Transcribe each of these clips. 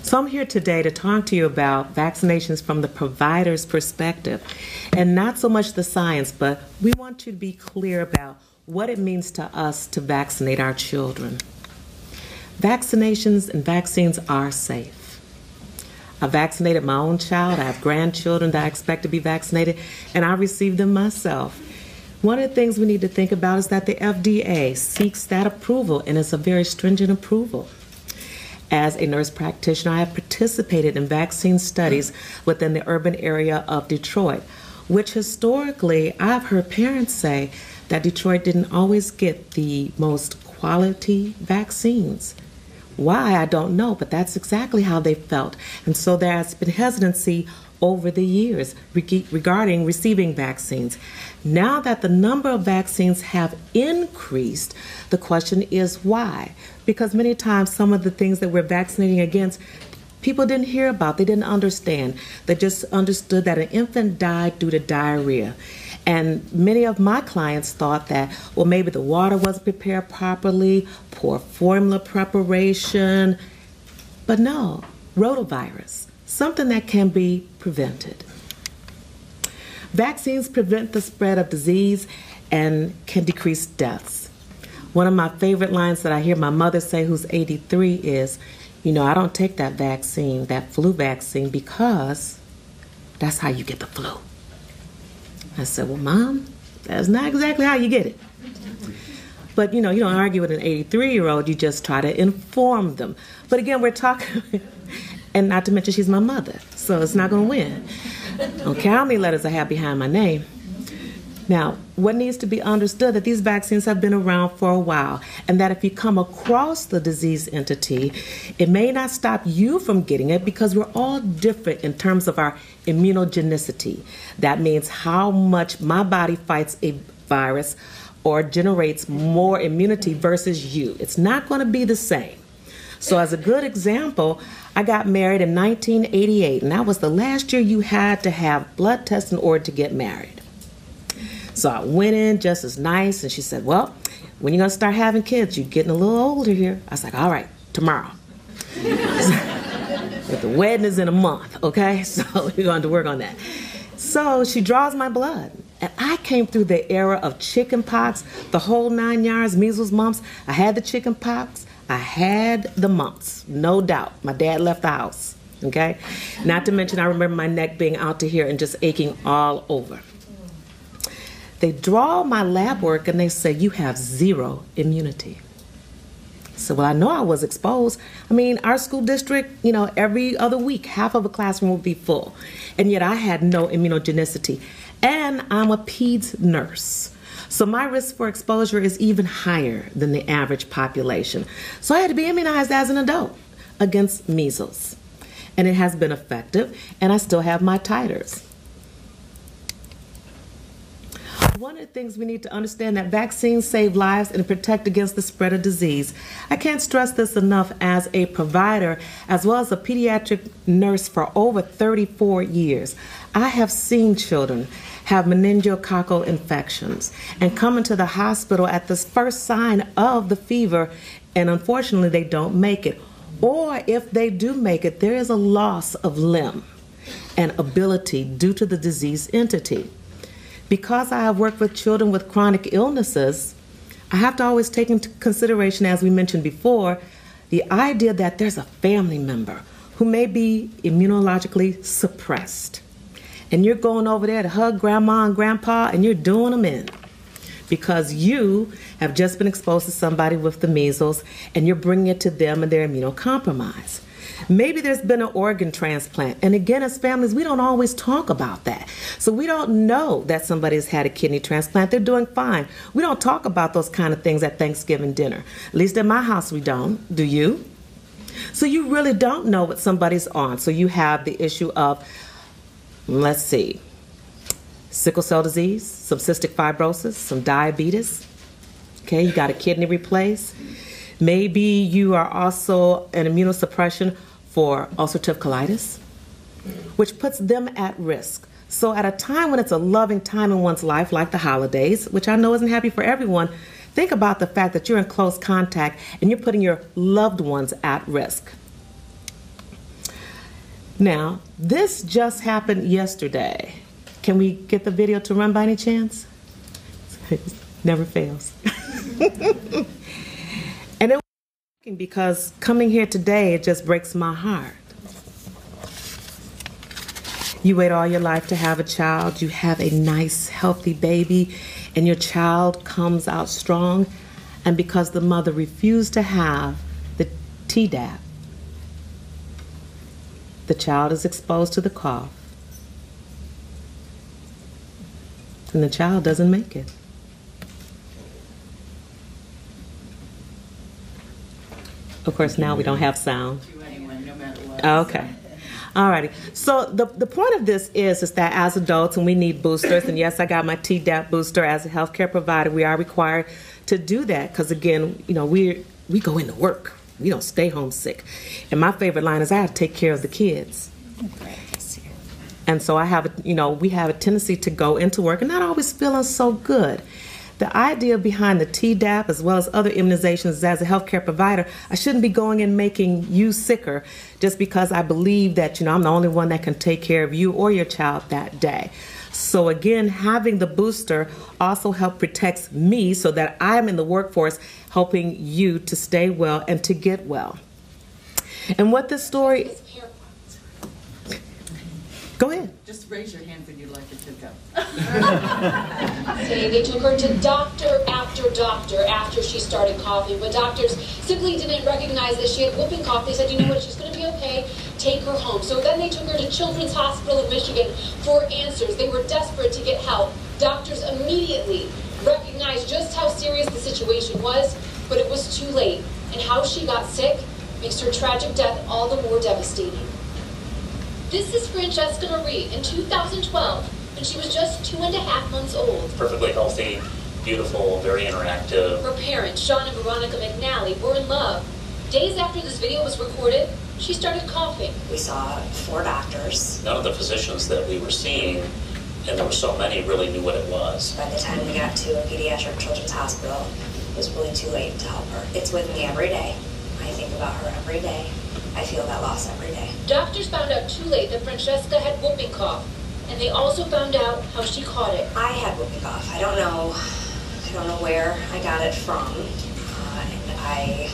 So I'm here today to talk to you about vaccinations from the provider's perspective, and not so much the science, but we want you to be clear about what it means to us to vaccinate our children. Vaccinations and vaccines are safe. I vaccinated my own child. I have grandchildren that I expect to be vaccinated, and I received them myself. One of the things we need to think about is that the FDA seeks that approval, and it's a very stringent approval. As a nurse practitioner, I have participated in vaccine studies within the urban area of Detroit, which historically I've heard parents say that Detroit didn't always get the most quality vaccines. Why, I don't know, but that's exactly how they felt. And so there has been hesitancy over the years regarding receiving vaccines. Now that the number of vaccines have increased, the question is why? Because many times some of the things that we're vaccinating against, people didn't hear about, they didn't understand. They just understood that an infant died due to diarrhea. And many of my clients thought that, well, maybe the water wasn't prepared properly, poor formula preparation, but no, rotavirus. Something that can be prevented. Vaccines prevent the spread of disease and can decrease deaths. One of my favorite lines that I hear my mother say, who's 83, is, you know, I don't take that vaccine, that flu vaccine, because that's how you get the flu. I said, well, Mom, that's not exactly how you get it. But, you know, you don't argue with an 83-year-old, you just try to inform them. But again, we're talking... And not to mention she's my mother, so it's not going to win. I don't care how many letters I have behind my name. Now, what needs to be understood that these vaccines have been around for a while, and that if you come across the disease entity, it may not stop you from getting it because we're all different in terms of our immunogenicity. That means how much my body fights a virus or generates more immunity versus you. It's not going to be the same. So as a good example, I got married in 1988, and that was the last year you had to have blood tests in order to get married. So I went in just as nice, and she said, well, when are you going to start having kids? You're getting a little older here. I was like, all right, tomorrow. But the wedding is in a month, okay? So we're going to work on that. So she draws my blood. And I came through the era of chicken pox, the whole 9 yards, measles, mumps. I had the chicken pox. I had the mumps, no doubt. My dad left the house, okay? Not to mention, I remember my neck being out to here and just aching all over. They draw my lab work and they say, you have zero immunity. So, well, I know I was exposed. I mean, our school district, you know, every other week, half of a classroom would be full. And yet I had no immunogenicity. And I'm a peds nurse. So my risk for exposure is even higher than the average population. So I had to be immunized as an adult against measles. And it has been effective, and I still have my titers. One of the things we need to understand that vaccines save lives and protect against the spread of disease. I can't stress this enough as a provider, as well as a pediatric nurse for over 34 years. I have seen children have meningococcal infections and come into the hospital at the first sign of the fever, and unfortunately they don't make it. Or if they do make it, there is a loss of limb and ability due to the disease entity. Because I have worked with children with chronic illnesses, I have to always take into consideration, as we mentioned before, the idea that there's a family member who may be immunologically suppressed. And you're going over there to hug grandma and grandpa, and you're doing them in because you have just been exposed to somebody with the measles, and you're bringing it to them and they're immunocompromised. Maybe there's been an organ transplant. And again, as families, we don't always talk about that. So we don't know that somebody's had a kidney transplant. They're doing fine. We don't talk about those kind of things at Thanksgiving dinner. At least in my house, we don't. Do you? So you really don't know what somebody's on. So you have the issue of, let's see, sickle cell disease, some cystic fibrosis, some diabetes. Okay, you got a kidney replaced. Maybe you are also an immunosuppression for ulcerative colitis, which puts them at risk. So at a time when it's a loving time in one's life, like the holidays, which I know isn't happy for everyone, think about the fact that you're in close contact and you're putting your loved ones at risk. Now, this just happened yesterday. Can we get the video to run by any chance? Never fails. And it was working because coming here today, it just breaks my heart. You wait all your life to have a child, you have a nice, healthy baby, and your child comes out strong, and because the mother refused to have the Tdap, the child is exposed to the cough, and the child doesn't make it. Of course, now we don't have sound. Okay. Alrighty. So the point of this is that as adults, and we need boosters, and yes, I got my Tdap booster as a healthcare provider. We are required to do that because, again, you know, we go into work. We don't stay home sick. And my favorite line is, I have to take care of the kids. And so we have a tendency to go into work and not always feeling so good. The idea behind the Tdap, as well as other immunizations, as a healthcare provider, I shouldn't be going and making you sicker just because I believe that, I'm the only one that can take care of you or your child that day. So again, having the booster also protects me so that I'm in the workforce helping you to stay well and to get well. And what this story... Go ahead. Just raise your hand when you'd like it to go. They took her to doctor after she started coughing. When doctors simply didn't recognize that she had whooping cough, they said, you know what, she's going to be okay, take her home. So then they took her to Children's Hospital of Michigan for answers. They were desperate to get help. Doctors immediately recognized just how serious the situation was, but it was too late. And how she got sick makes her tragic death all the more devastating. This is Francesca Marie in 2012, when she was just 2.5 months old. Perfectly healthy, beautiful, very interactive. Her parents, Sean and Veronica McNally, were in love. Days after this video was recorded, she started coughing. We saw 4 doctors. None of the physicians that we were seeing, and there were so many, really knew what it was. By the time we got to a pediatric children's hospital, it was really too late to help her. It's with me every day. I think about her every day. I feel that loss every day. Doctors found out too late that Francesca had whooping cough, and they also found out how she caught it. I had whooping cough. I don't know where I got it from, and I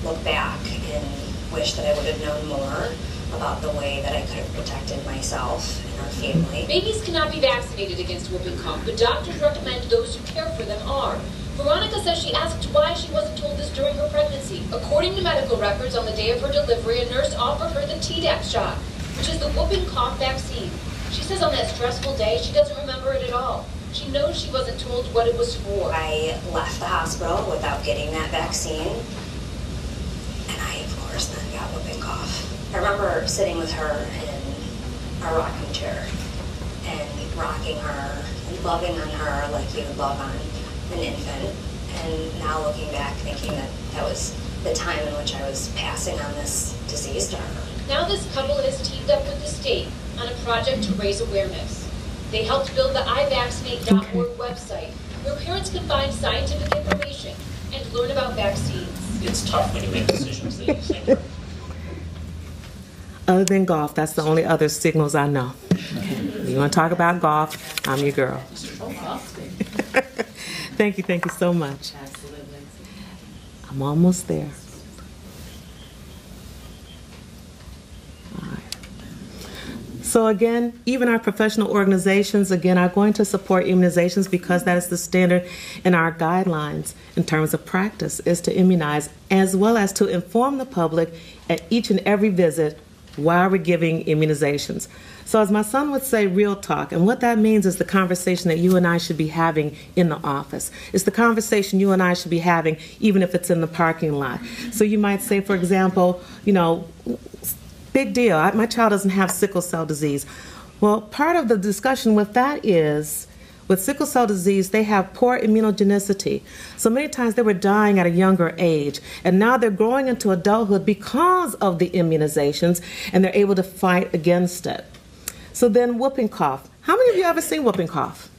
look back and wish that I would have known more about the way that I could have protected myself and our family. Babies cannot be vaccinated against whooping cough, but doctors recommend those who care for them are. Veronica says she asked why she wasn't told this during her pregnancy. According to medical records, on the day of her delivery, a nurse offered her the Tdap shot, which is the whooping cough vaccine. She says on that stressful day, she doesn't remember it at all. She knows she wasn't told what it was for. I left the hospital without getting that vaccine, and I, of course, then got whooping cough. I remember sitting with her in a rocking chair and rocking her and loving on her like you would love on an infant, and now looking back thinking that that was the time in which I was passing on this disease to her. Now this couple has teamed up with the state on a project to raise awareness. They helped build the ivaccinate.org website, where parents can find scientific information and learn about vaccines. It's tough when you make decisions that you think. Other than golf, that's the only other signals I know. You want to talk about golf, I'm your girl. Thank you so much. Absolutely. I'm almost there. All right. So again, even our professional organizations, again, are going to support immunizations because that is the standard in our guidelines in terms of practice, is to immunize, as well as to inform the public at each and every visit why we're giving immunizations. So as my son would say, real talk. And what that means is the conversation that you and I should be having in the office. It's the conversation you and I should be having even if it's in the parking lot. So you might say, for example, big deal, my child doesn't have sickle cell disease. Well, part of the discussion with that is, with sickle cell disease, they have poor immunogenicity. So many times they were dying at a younger age, and now they're growing into adulthood because of the immunizations, and they're able to fight against it. So then whooping cough. How many of you ever seen whooping cough?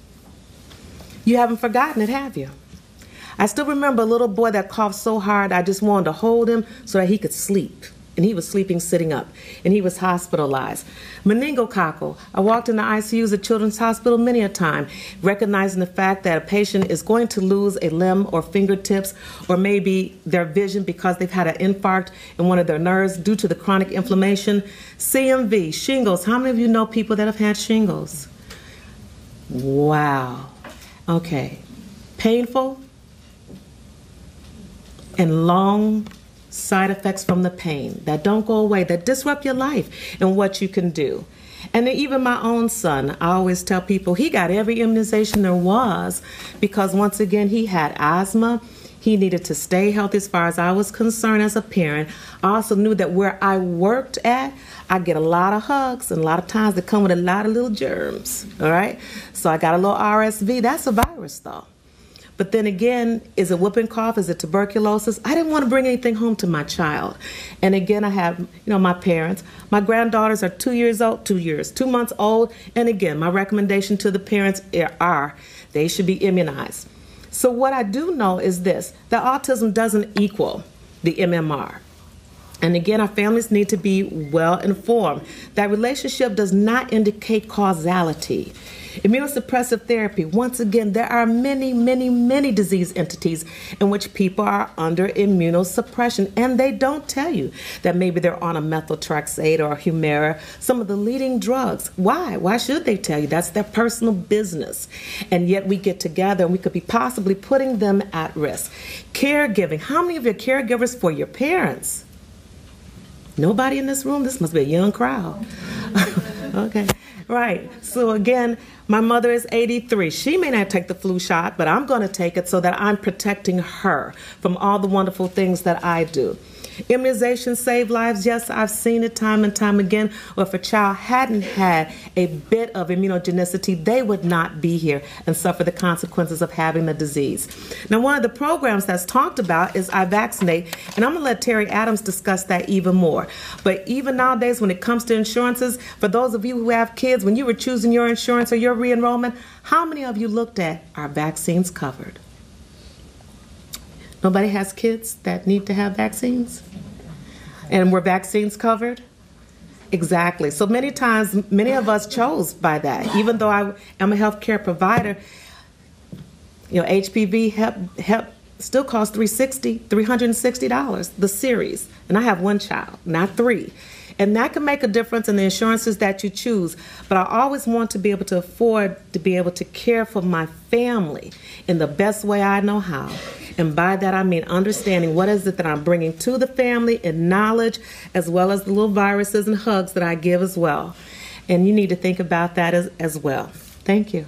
You haven't forgotten it, have you? I still remember a little boy that coughed so hard I just wanted to hold him so that he could sleep. and he was sleeping sitting up, and he was hospitalized. Meningococcal. I walked in the ICUs at Children's Hospital many a time, recognizing the fact that a patient is going to lose a limb or fingertips or maybe their vision because they've had an infarct in one of their nerves due to the chronic inflammation. CMV, shingles. How many of you know people that have had shingles? Wow. Okay. Painful and long side effects from the pain that don't go away, that disrupt your life and what you can do. And then even my own son, I always tell people he got every immunization there was because once again he had asthma. He needed to stay healthy as far as I was concerned as a parent. I also knew that where I worked at, I get a lot of hugs and a lot of times they come with a lot of little germs, all right? So I got a little RSV. That's a virus though. But then again, is it whooping cough? Is it tuberculosis? I didn't want to bring anything home to my child. And again, I have, my parents. My granddaughters are 2 months old. And again, my recommendation to the parents are they should be immunized. So what I do know is this, that autism doesn't equal the MMR. And again, our families need to be well informed. That relationship does not indicate causality. Immunosuppressive therapy, once again, there are many, many, many disease entities in which people are under immunosuppression, and they don't tell you that maybe they're on a methotrexate or a Humira, some of the leading drugs. Why? Why should they tell you? That's their personal business. And yet we get together and we could be possibly putting them at risk. Caregiving. How many of you are caregivers for your parents? Nobody in this room? This must be a young crowd. Okay. Right. So again, my mother is 83. She may not take the flu shot, but I'm going to take it so that I'm protecting her from all the wonderful things that I do. Immunization save lives. Yes, I've seen it time and time again. Or if a child hadn't had a bit of immunogenicity, they would not be here and suffer the consequences of having the disease. Now, one of the programs that's talked about is I Vaccinate, and I'm going to let Terry Adams discuss that even more. But even nowadays, when it comes to insurances, for those of you who have kids, when you were choosing your insurance or your re-enrollment, how many of you looked at are vaccines covered? Nobody has kids that need to have vaccines? And were vaccines covered? Exactly. So many times, many of us chose by that. Even though I am a healthcare provider, HPV Hep still costs $360, the series. And I have one child, not 3. And that can make a difference in the insurances that you choose. But I always want to be able to afford to be able to care for my family in the best way I know how. And by that, I mean understanding what is it that I'm bringing to the family in knowledge, as well as the little viruses and hugs that I give as well. And you need to think about that as well. Thank you.